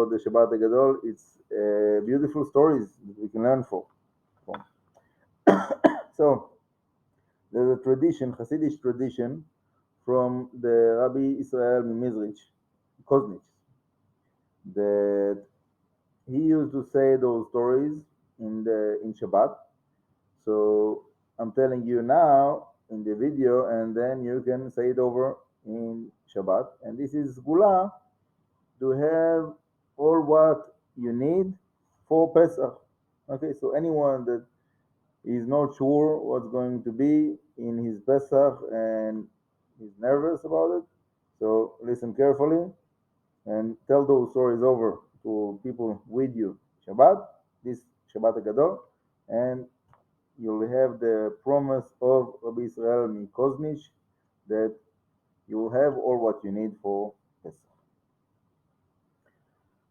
about the Shabbat Hagadol. It's beautiful stories that we can learn from. So there's a tradition, Hasidic tradition, from the Rabbi Israel Mimizrich, Koznich, that he used to say those stories in Shabbat. So I'm telling you now in the video, and then you can say it over in Shabbat. And this is Segulah, to have all what you need for Pesach. Okay, so anyone that is not sure what's going to be in his Pesach and is nervous about it, so listen carefully and tell those stories over to people with you. Shabbat, this Shabbat Hagadol, and you'll have the promise of Rabbi Israel Mikoznich that you will have all what you need for Pesach.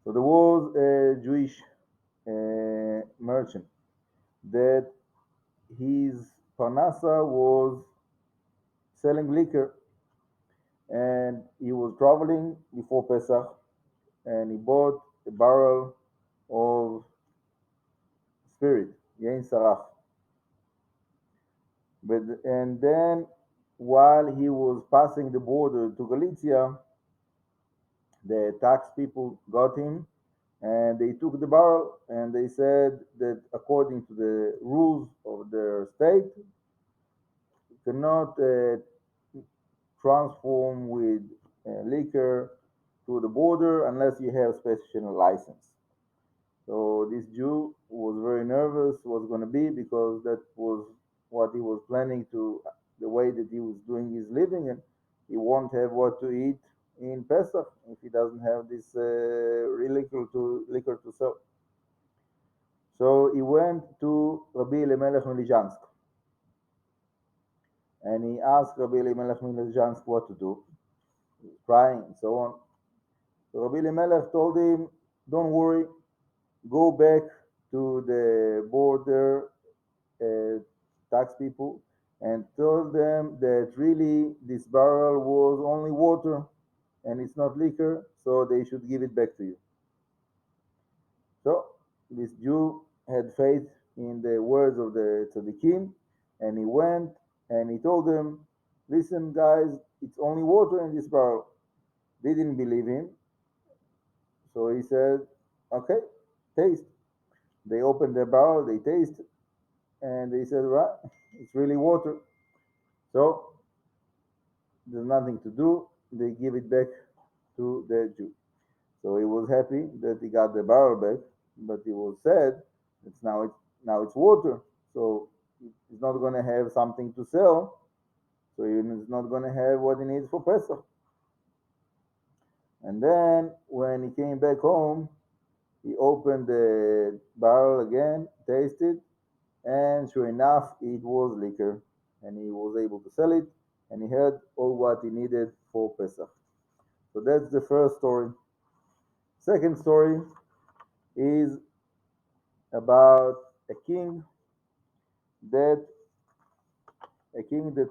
So there was a Jewish merchant that his parnasa was selling liquor, and he was traveling before Pesach, and he bought a barrel of spirit, yain saraf. And then while he was passing the border to Galicia, the tax people got him, and they took the barrel, and they said that according to the rules of their state, you cannot transform with liquor to the border unless you have special license. So this Jew was very nervous what's going to be, because that was what he was planning to, the way that he was doing his living, and he won't have what to eat in Pesach if he doesn't have this liquor to sell. So he went to Rabbi Elimelech Milizhansk, and he asked Rabbi Elimelech Milizhansk what to do. He was crying and so on. So Rabbi Elimelech told him, don't worry, go back to the border tax people and told them that really this barrel was only water and it's not liquor, so they should give it back to you. So this Jew had faith in the words of the tzaddikim, and he went and he told them, listen guys, it's only water in this barrel. They didn't believe him, so he said, okay, taste. They opened the barrel, they taste, and they said, right, it's really water. So there's nothing to do. They give it back to the Jew. So he was happy that he got the barrel back, but he was sad. Now it's water, so he's not going to have something to sell. So he's not going to have what he needs for Pesach. And then when he came back home, he opened the barrel again, tasted, and sure enough, it was liquor, and he was able to sell it, and he had all what he needed for Pesach. So that's the first story. Second story is about a king that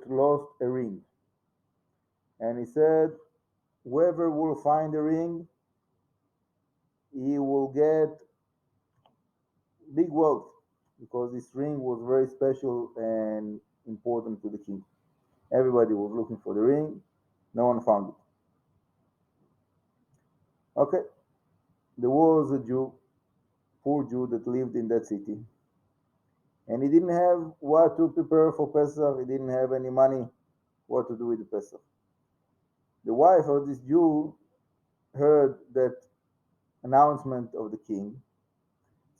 lost a ring, and he said, whoever will find the ring, he will get big wealth, because this ring was very special and important to the king. Everybody was looking for the ring. No one found it. Okay, there was a Jew, poor Jew, that lived in that city, and he didn't have what to prepare for Pesach. He didn't have any money what to do with the Pesach. The wife of this Jew heard that announcement of the king,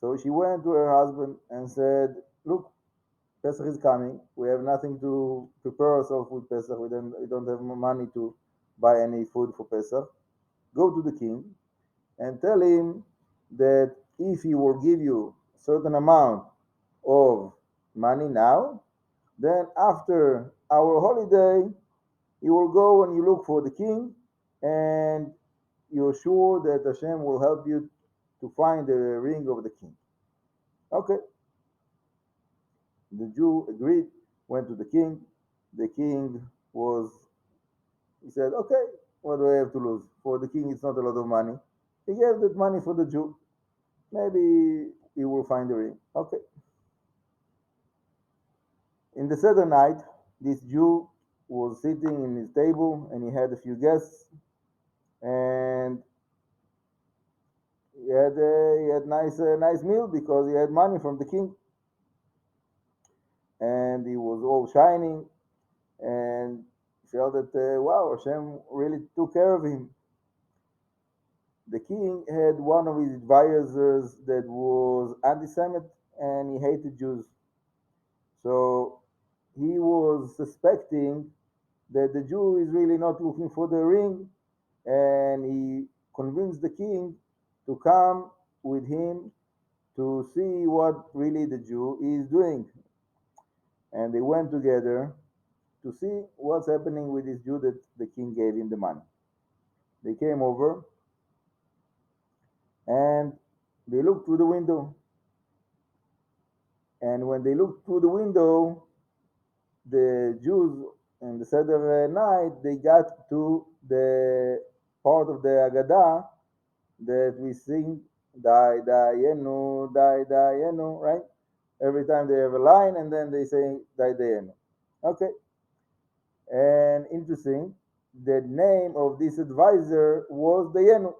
so she went to her husband and said, look, Pesach is coming. We have nothing to prepare ourselves with Pesach. We don't have money to buy any food for Pesach. Go to the king and tell him that if he will give you a certain amount of money now, then after our holiday, you will go and you look for the king, and you're sure that Hashem will help you to find the ring of the king. Okay. The Jew agreed, went to the king. The king he said, okay, what do I have to lose? For the king, it's not a lot of money. He gave that money for the Jew. Maybe he will find the ring. Okay. In the Seder night, this Jew was sitting in his table and he had a few guests and he had nice meal because he had money from the king and he was all shining and felt that wow, Hashem really took care of him. The king had one of his advisors that was anti-Semite and he hated Jews. So he was suspecting that the Jew is really not looking for the ring, and he convinced the king to come with him to see what really the Jew is doing. And they went together to see what's happening with this Jew that the king gave him the money. They came over and they looked through the window. And when they looked through the window, the Jews in the Seder night, they got to the part of the Agadah that we sing, Dai Dayenu, Dai Dayenu, right? Every time they have a line and then they say Dai Dayenu. Okay. And interesting, the name of this advisor was Dayenu.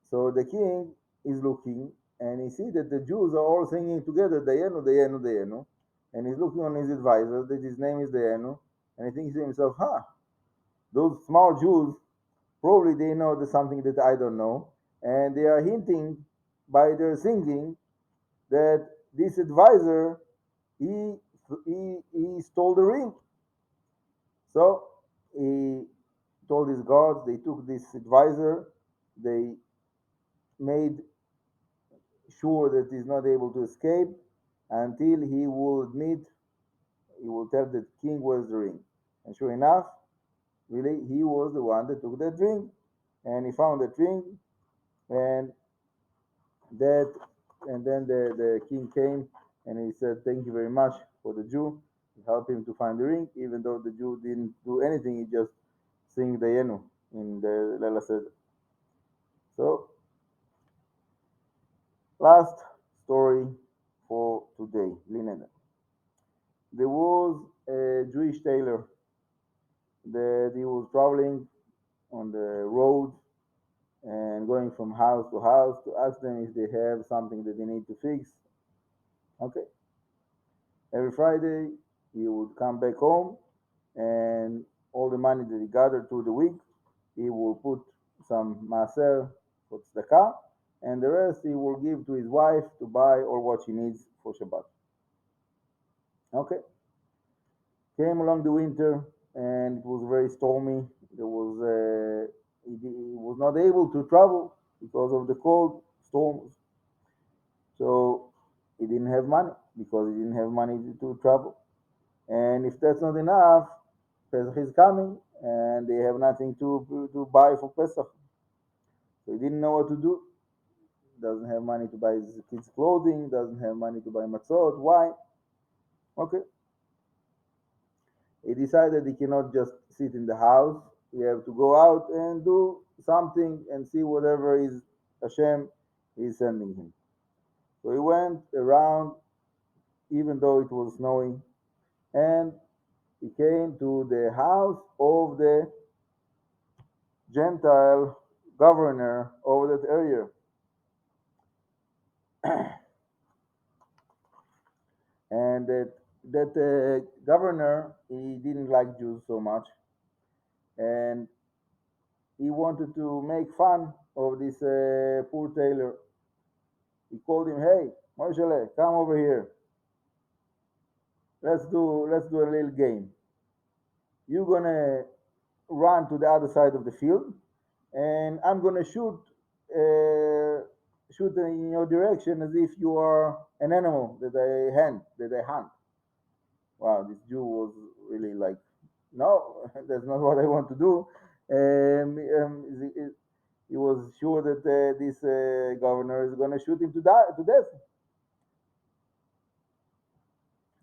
So the king is looking and he sees that the Jews are all singing together, Dayenu, Dayenu, Dayenu. And he's looking on his advisor that his name is Dayenu. And he thinks to himself, those small Jews, probably they know there's something that I don't know. And they are hinting by their singing that this advisor, he, he stole the ring. So he told his guards, they took this advisor, they made sure that he's not able to escape until he will admit, he will tell the king where's the ring. And sure enough, really, he was the one that took that ring. And he found that ring, and that, and then the king came and he said, thank you very much for the Jew. He helped him to find the ring, even though the Jew didn't do anything, he just sing the Yenu in the Lela Seder. So, last story for today, linen. There was a Jewish tailor that he was traveling on the road and going from house to house to ask them if they have something that they need to fix. Okay. Every Friday, he would come back home and all the money that he gathered through the week, he will put some maaser for tzedakah, and the rest he will give to his wife to buy all what she needs for Shabbat. Okay. Came along the winter, and it was very stormy. There was he was not able to travel because of the cold storms. So he didn't have money because he didn't have money to travel. And if that's not enough, Pesach is coming, and they have nothing to buy for Pesach. So he didn't know what to do. Doesn't have money to buy his kids' clothing. Doesn't have money to buy matzot. Why? Okay. He decided he cannot just sit in the house. He have to go out and do something and see whatever is Hashem is sending him. So he went around, even though it was snowing, and he came to the house of the Gentile governor over that area. And that governor, he didn't like Jews so much, and he wanted to make fun of this poor tailor. He called him, "Hey, Moshe, come over here. Let's do a little game. You're gonna run to the other side of the field, and I'm gonna shoot in your direction as if you are an animal that I hunt." Wow, this Jew was really like, no, that's not what I want to do. He was sure that this governor is going to shoot him to death.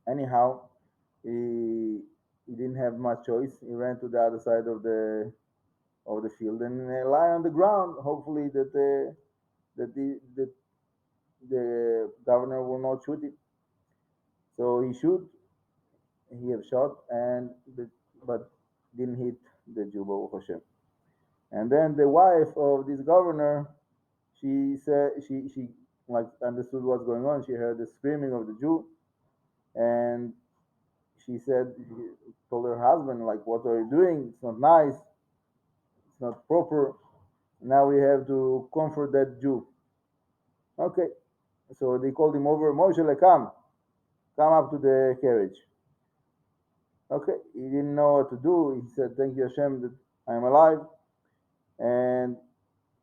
Anyhow, he didn't have much choice. He ran to the other side of the of the field and lie on the ground. Hopefully that the governor will not shoot him. So he have shot, but didn't hit the Jew, Baruch Hashem. And then the wife of this governor, she said she like understood what's going on. She heard the screaming of the Jew, and she told her husband, like, what are you doing? It's not nice. It's not proper. Now we have to comfort that Jew. Okay. So they called him over. Moshe, come up to the carriage. Okay. He didn't know what to do. He said, thank you, Hashem, that I'm alive. And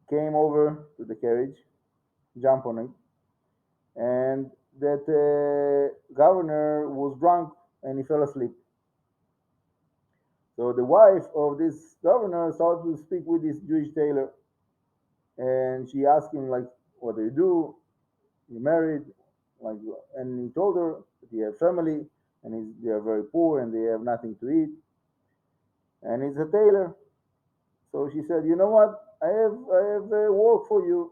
came over to the carriage, jumped on it. And that governor was drunk and he fell asleep. So the wife of this governor started to speak with this Jewish tailor, and she asked him, like, what do you do? You married? Like, and he told her that he has family and they are very poor and they have nothing to eat, and he's a tailor. So she said, you know what? I have work for you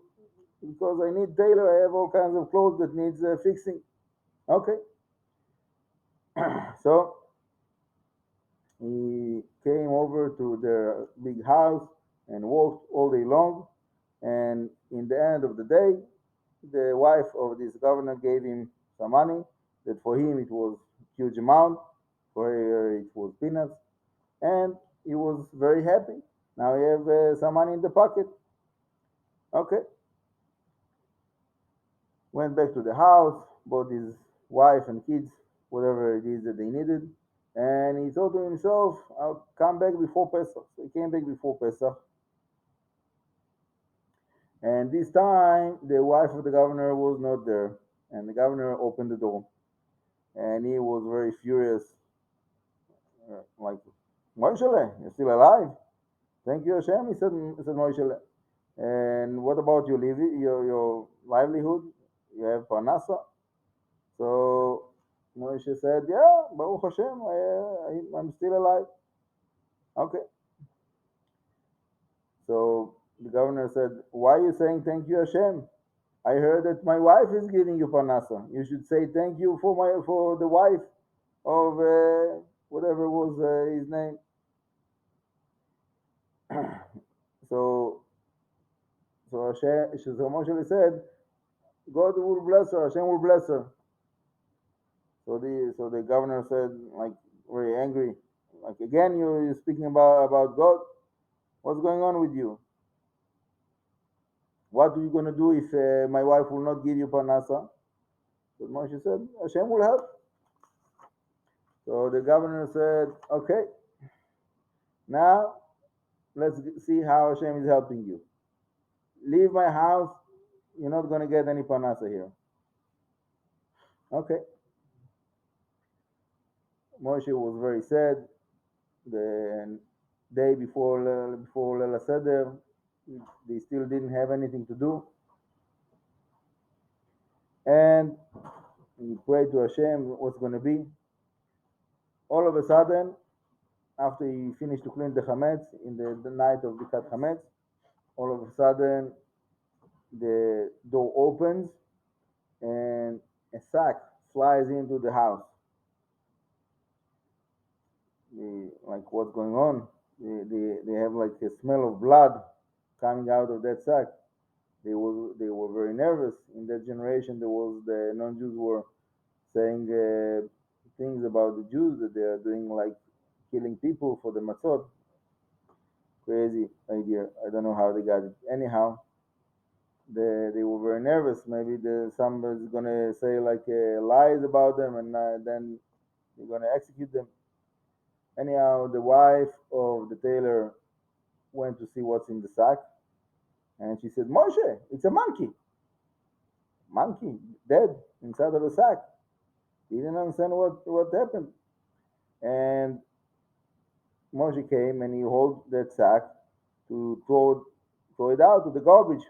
because I need tailor. I have all kinds of clothes that needs fixing. Okay. So he came over to their big house and worked all day long. And in the end of the day, the wife of this governor gave him some money that for him it was a huge amount, for her it was peanuts, and he was very happy. Now he have some money in the pocket. Okay. Went back to the house, bought his wife and kids whatever it is that they needed, and he thought to himself, I'll come back before Pesach. So he came back before Pesach. And this time, the wife of the governor was not there. And the governor opened the door. And he was very furious. Like, Moshe, you're still alive? Thank you, Hashem, he said Moshe. And what about your livelihood? You have parnasa? So Moshe said, yeah, Baruch Hashem, I'm still alive. Okay. So the governor said, why are you saying thank you, Hashem? I heard that my wife is giving you parnasa. You should say thank you for the wife of whatever was his name. So Moshe said, God will bless her, Hashem will bless her. So the governor said, like, very angry, like, again you're speaking about God. What's going on with you? What are you going to do if my wife will not give you parnasa? So Moshe said, Hashem will help. So the governor said, okay, now let's see how Hashem is helping you. Leave my house, you're not going to get any parnasa here. Okay. Moshe was very sad. The day before Leil Seder, they still didn't have anything to do. And he prayed to Hashem what's going to be. All of a sudden, after he finished to clean the chametz in the night of Bikat Chametz, all of a sudden the door opens and a sack flies into the house. Like, what's going on? They have like a smell of blood coming out of that sack. They were very nervous. In that generation, the non-Jews were saying things about the Jews that they are doing, like killing people for the matzot. Crazy idea. I don't know how they got it. Anyhow, they were very nervous. Maybe somebody's gonna say like lies about them, and then they're gonna execute them. Anyhow, the wife of the tailor went to see what's in the sack, and she said, Moshe, it's a monkey. Monkey, dead, inside of a sack. He didn't understand what happened. And Moshe came and he held that sack to throw it out to the garbage.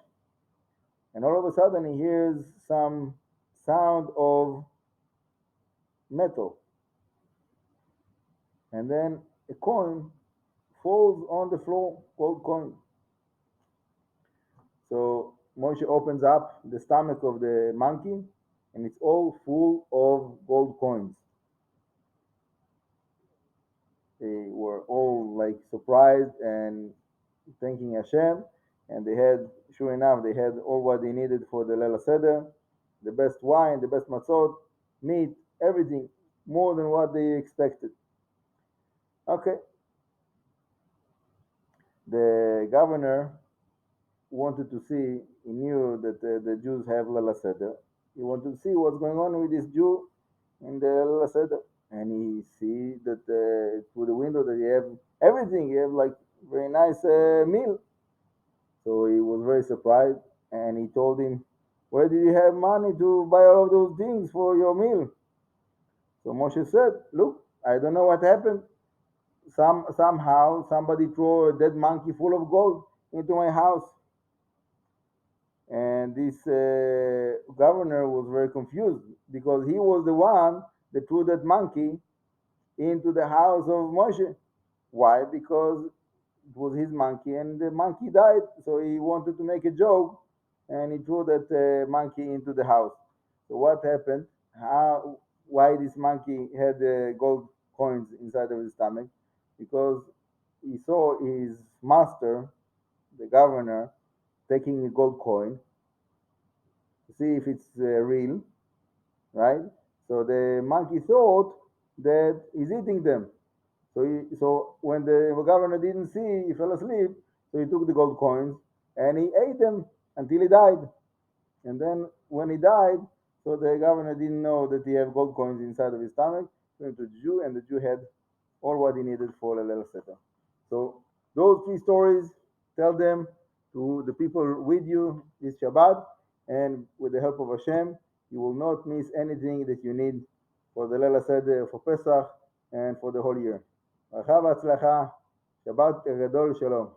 And all of a sudden he hears some sound of metal. And then a coin falls on the floor, gold coin. So Moshe opens up the stomach of the monkey, and it's all full of gold coins. They were all like surprised and thanking Hashem, and they had, sure enough, they had all what they needed for the Leila Seder, the best wine, the best matzot, meat, everything, more than what they expected. Okay. The governor wanted to see, he knew that the Jews have Leila Seder. He wanted to see what's going on with this Jew in the Leila Seder. And he see that through the window that he have everything, he have like very nice meal. So he was very surprised, and he told him, "Where do you have money to buy all of those things for your meal?" So Moshe said, "Look, I don't know what happened. Somehow somebody threw a dead monkey full of gold into my house." And this governor was very confused because he was the one that threw that monkey into the house of Moshe. Why? Because it was his monkey and the monkey died. So he wanted to make a joke and he threw that monkey into the house. So what happened? Why this monkey had gold coins inside of his stomach? Because he saw his master, the governor, taking a gold coin to see if it's real, right? So the monkey thought that he's eating them. So when the governor didn't see, he fell asleep. So he took the gold coins and he ate them until he died. And then when he died, so the governor didn't know that he had gold coins inside of his stomach. He went to the Jew, and the Jew had all what he needed for the Leil Seder. So those three stories, tell them to the people with you this Shabbat, and with the help of Hashem, you will not miss anything that you need for the Leil Seder, for Pesach, and for the whole year. ברכה והצלחה, שבת גדול שלום.